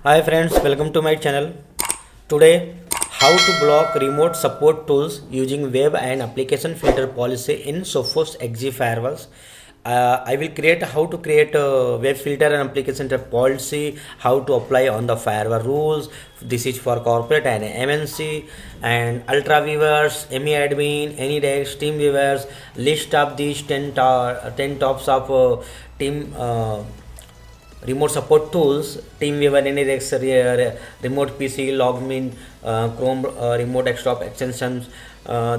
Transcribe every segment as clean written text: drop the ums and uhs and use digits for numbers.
Hi friends, welcome to my channel. Today, how to block remote support tools using web and application filter policy in Sophos XG Firewalls. I will create how to create a web filter and application filter policy, how to apply on the firewall rules. This is for corporate and MNC and ultra viewers, Ammyy Admin, AnyDesk-TeamViewers. List of these 10 tops of team remote support tools: TeamViewer, AnyDesk, remote PC, Logmin, Chrome remote desktop extensions.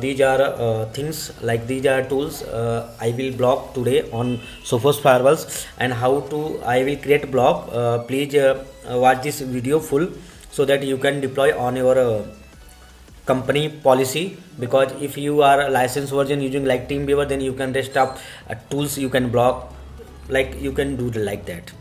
These are things like these are tools I will block today on Sophos firewalls. And how to I will create block. Please watch this video full so that you can deploy on your company policy, because if you are a licensed version using like TeamViewer, then you can rest of tools you can block, like you can do like that.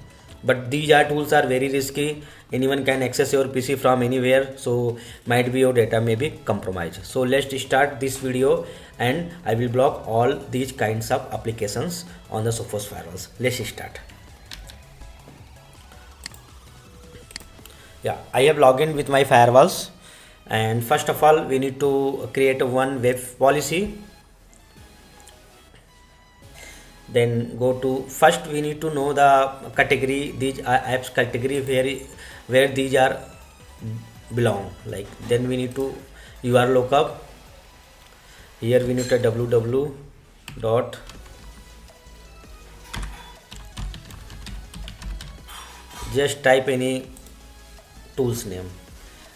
But these tools are very risky. Anyone can access your PC from anywhere, so might be your data may be compromised. So let's start this video and I will block all these kinds of applications on the Sophos firewalls. Let's start. Yeah, I have logged in with my firewalls, and first of all we need to create one web policy. Then go to first we need to know the category, these are apps category where these are belong. Like then we need to URL lookup. Here we need to www dot just type any tools name,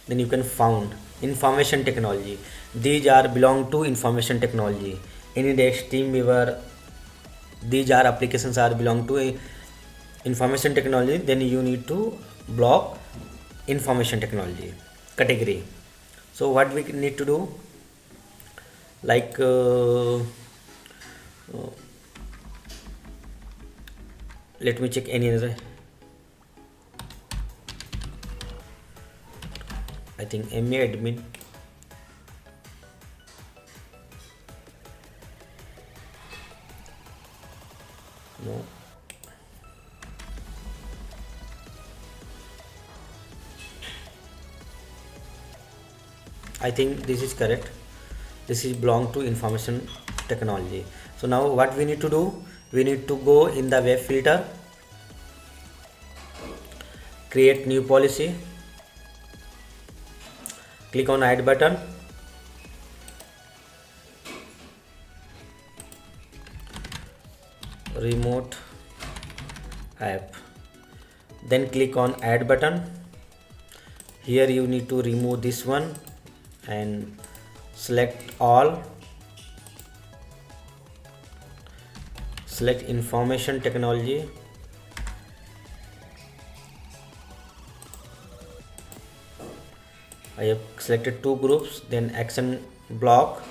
then you can found information technology. These are belong to information technology. AnyDesk-TeamViewer, these are applications are belong to information technology. Then you need to block information technology category. So what we need to do, like let me check any other. I think Ammyy Admin. No. I think this is correct. This is belong to information technology. So now what we need to do, we need to go in the web filter, create new policy, click on add button, remote app, then click on add button. Here you need to remove this one and select all, select information technology, I have selected two groups, then action block.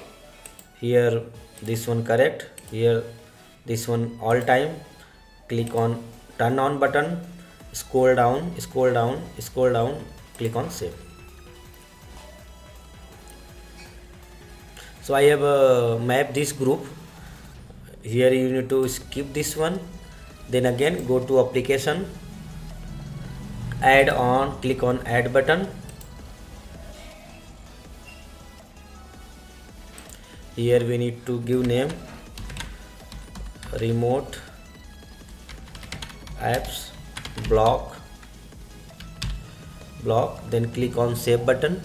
Here this one correct, here this one all time. Click on turn on button, scroll down, scroll down, scroll down, click on save. So I have mapped this group. Here you need to skip this one, then again go to application, add on, click on add button. Here we need to give name remote apps block, then click on save button.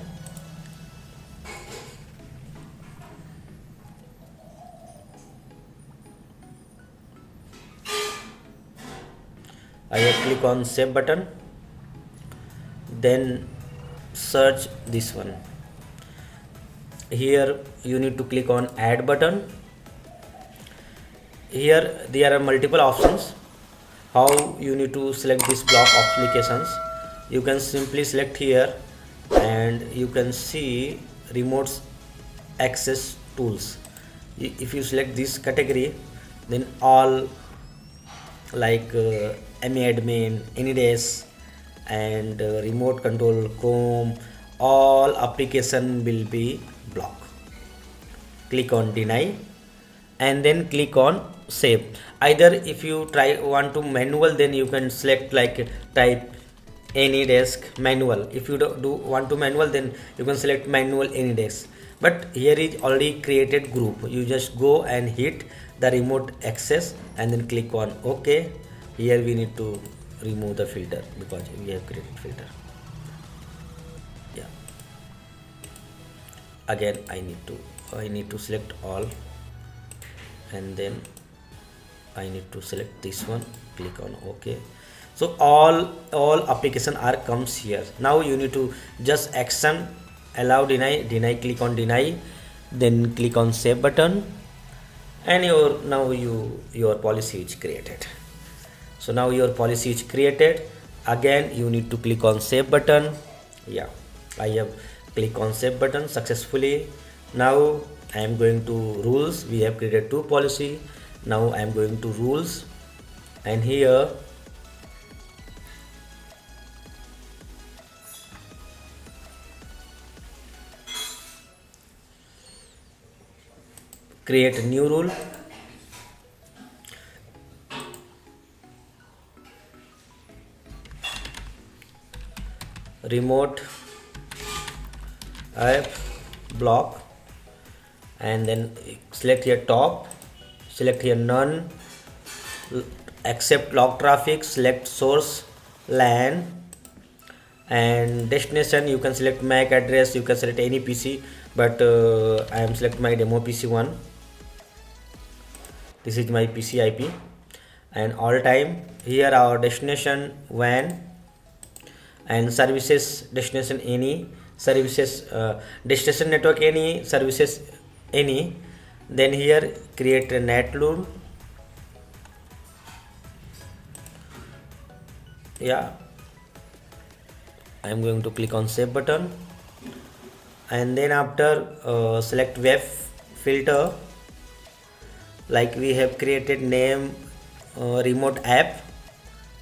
I will click on save button, then search this one. Here you need to click on add button. Here there are multiple options how you need to select this block applications. You can simply select here and you can see remote access tools. If you select this category, then all like Ammyy Admin, AnyDesk and remote control, Chrome, all application will be blocked. Click on deny and then click on save. Either if you want to manual, then you can select like type AnyDesk manual. If you do want to manual, then you can select manual AnyDesk. But here is already created group. You just go and hit the remote access and then click on OK. Here we need to remove the filter because we have created filter. Yeah. Again, I need to select all, and then I need to select this one. Click on OK. So all application are comes here. Now you need to just action, allow, deny, click on deny, then click on save button, and your policy is created. So now your policy is created. Again you need to click on save button. Yeah, I have click on save button successfully. Now I am going to rules. We have created two policy. Now I am going to rules, and here create a new rule. Remote app block, and then select here top, select here none, accept log traffic, select source LAN, and destination you can select MAC address, you can select any PC, but I am select my demo PC one. This is my PC IP, and all time here our destination WAN, and services destination any, services destination network any, services any. Then here create a net rule. Yeah, I am going to click on save button, and then after select web filter. Like we have created name remote app,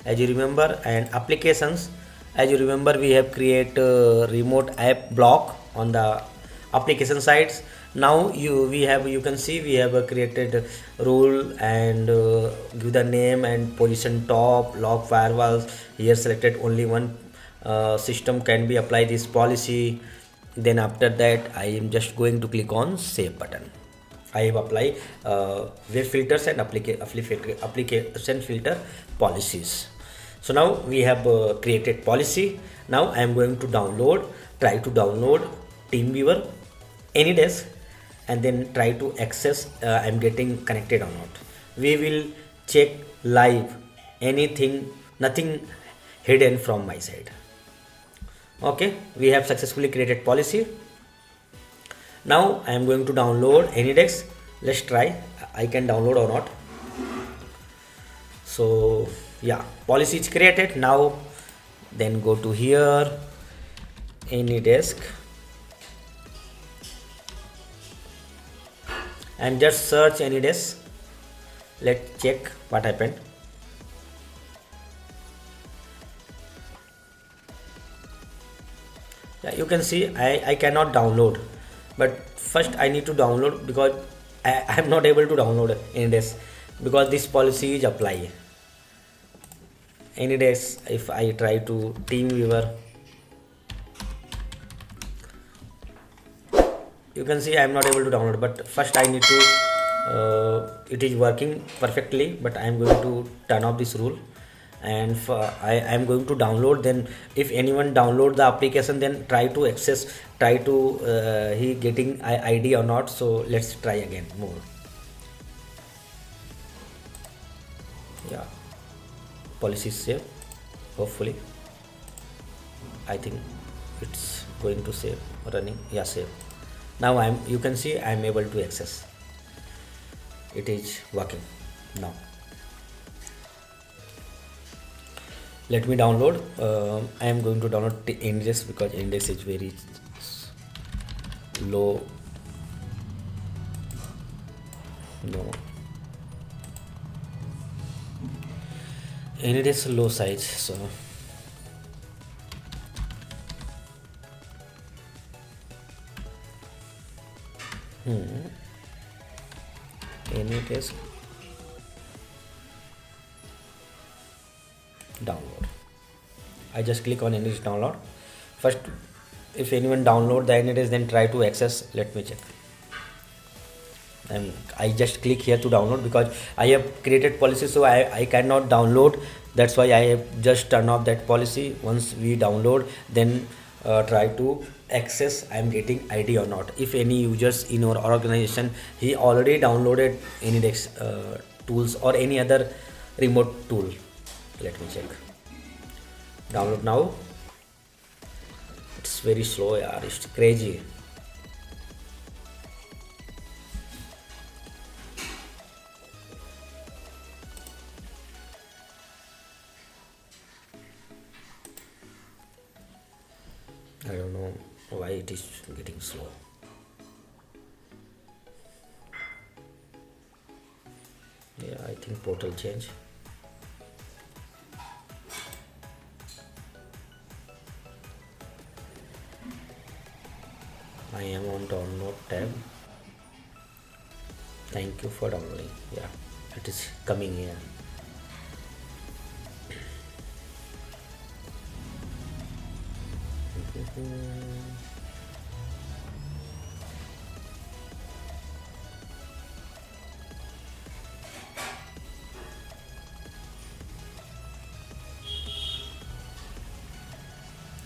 as you remember, and applications, as you remember, we have created remote app block on the application sites. Now you can see we have created rule and give the name and position top log firewalls. Here selected only one system can be applied this policy. Then after that I am just going to click on save button. I have applied web filters and application filter policies. So now we have created policy. Now I am going to try to download TeamViewer AnyDesk, and then try to access I am getting connected or not. We will check live, nothing hidden from my side. Okay, we have successfully created policy. Now I am going to download AnyDesk. Let's try I can download or not. So yeah, policy is created. Now then go to here AnyDesk and just search AnyDesk. Let's check what happened. Yeah, you can see I cannot download, but first I need to download because I am not able to download AnyDesk because this policy is applied. AnyDesk, if I try to TeamViewer, you can see I am not able to download, but first I need to it is working perfectly, but I am going to turn off this rule, and I am going to download. Then if anyone download the application, then try to access, try to he getting ID or not. So let's try again more. Yeah, policy is saved. Hopefully I think it's going to save running. Yeah, save. Now you can see I am able to access. It is working now. Let me download. I am going to download the AnyDesk because AnyDesk is very low. No, AnyDesk low size, so AnyDesk download. I just click on AnyDesk download. First, if anyone download the AnyDesk, then try to access. Let me check. And I just click here to download because I have created policy, so I cannot download. That's why I have just turned off that policy. Once we download, then try to access I'm getting ID or not. If any users in our organization he already downloaded AnyDesk tools or any other remote tool. Let me check. Download now. It's very slow, yeah. It's crazy. I don't know why it is getting slow. Yeah, I think portal change. I am on download tab. Thank you for downloading. Yeah, it is coming here.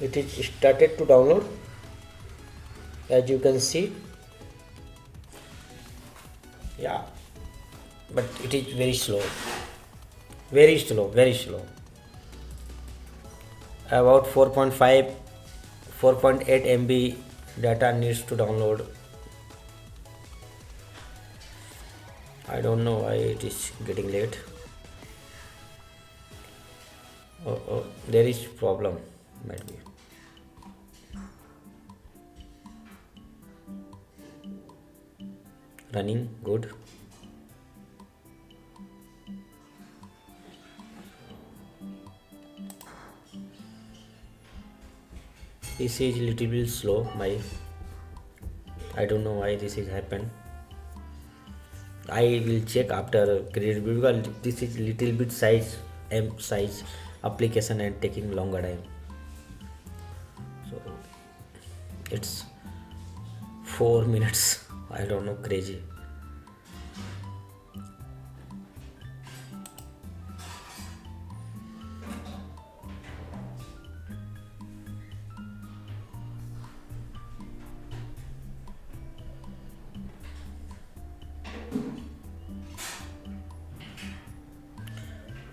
It is started to download, as you can see. Yeah, but it is very slow, very slow, very slow. About 4.5 4.8 MB data needs to download. I don't know why it is getting late. Oh, there is problem, might be. Running good. This is little bit slow. I don't know why this is happened. I will check after create because this is little bit size application and taking longer time. So it's 4 minutes. I don't know, crazy.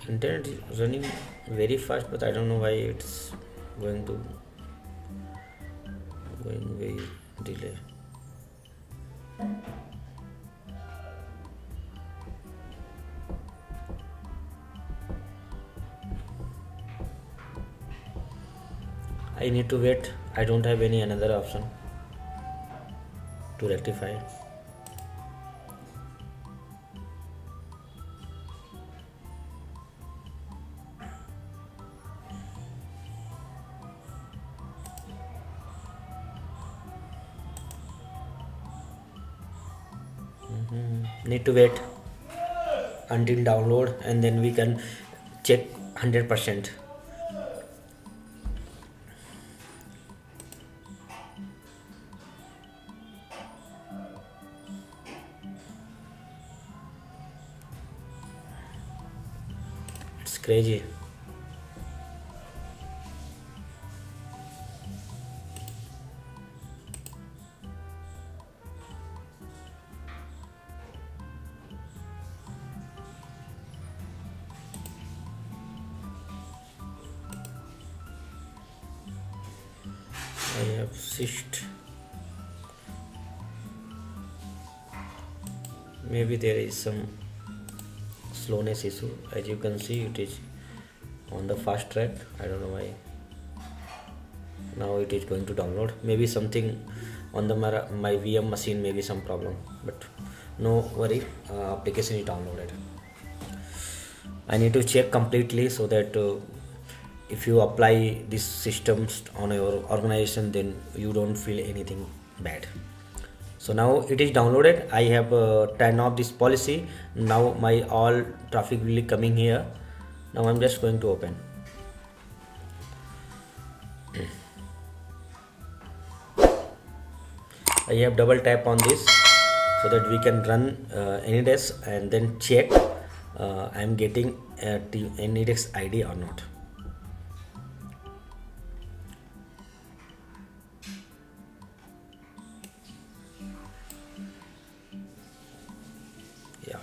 Internet is running very fast, but I don't know why it's going very delay. I need to wait. I don't have any another option to rectify. Need to wait until download and then we can check 100%. It's crazy. I have switched. Maybe there is some slowness issue. As you can see, it is on the fast track. I don't know why. Now it is going to download. Maybe something on the my VM machine, maybe some problem. But no worry, application is downloaded. I need to check completely so that if you apply these systems on your organization, then you don't feel anything bad. So now it is downloaded. I have turned off this policy. Now my all traffic will be coming here. Now I'm just going to open. I have double tap on this so that we can run AnyDesk and then check I am getting AnyDesk ID or not. Yeah,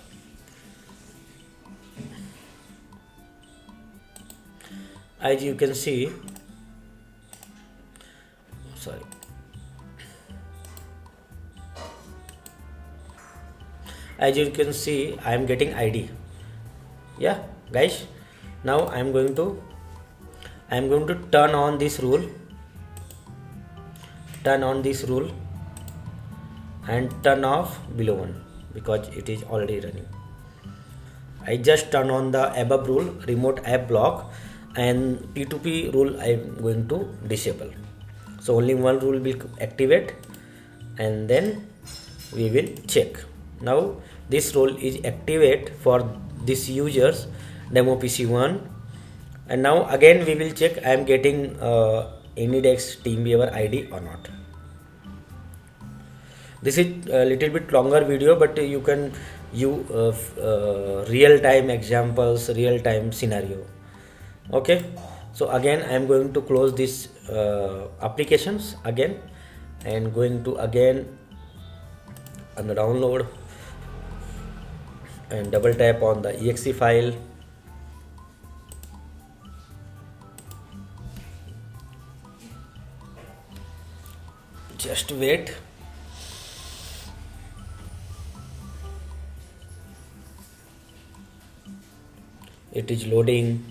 as you can see, sorry, as you can see, I am getting ID. Yeah guys, now I am going to turn on this rule, and turn off below one because it is already running. I just turn on the above rule, remote app block, and P2P rule I am going to disable. So only one rule will activate and then we will check. Now this rule is activate for this users demo PC1, and now again we will check I am getting AnyDesk-TeamViewer ID or not. This is a little bit longer video, but you can use real-time examples, real-time scenario. Okay, so again I am going to close this applications again and going to again on the download and double tap on the exe file. Just wait. It is loading.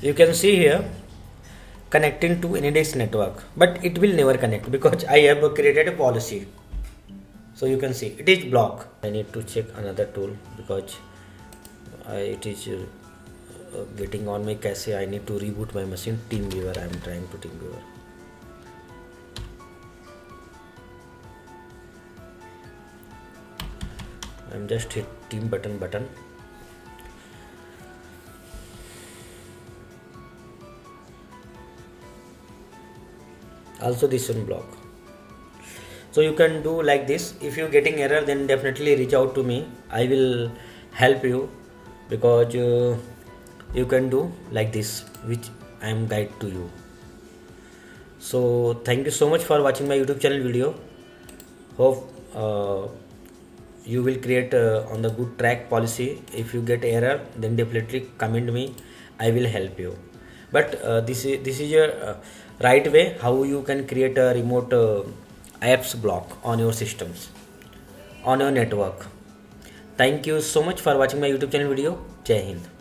You can see here connecting to AnyDesk network, but it will never connect because I have created a policy. So you can see it is blocked. I need to check another tool because it is getting on my cache. I need to reboot my machine. TeamViewer, I am trying to TeamViewer. I am just hit team button. Also this one block. So you can do like this. If you getting error, then definitely reach out to me. I will help you because you can do like this, which I am guide to you. So thank you so much for watching my YouTube channel video. Hope you will create on the good track policy. If you get error, then definitely comment me. I will help you. But this is a right way how you can create a remote apps block on your systems, on your network. Thank you so much for watching my YouTube channel video. Jai Hind.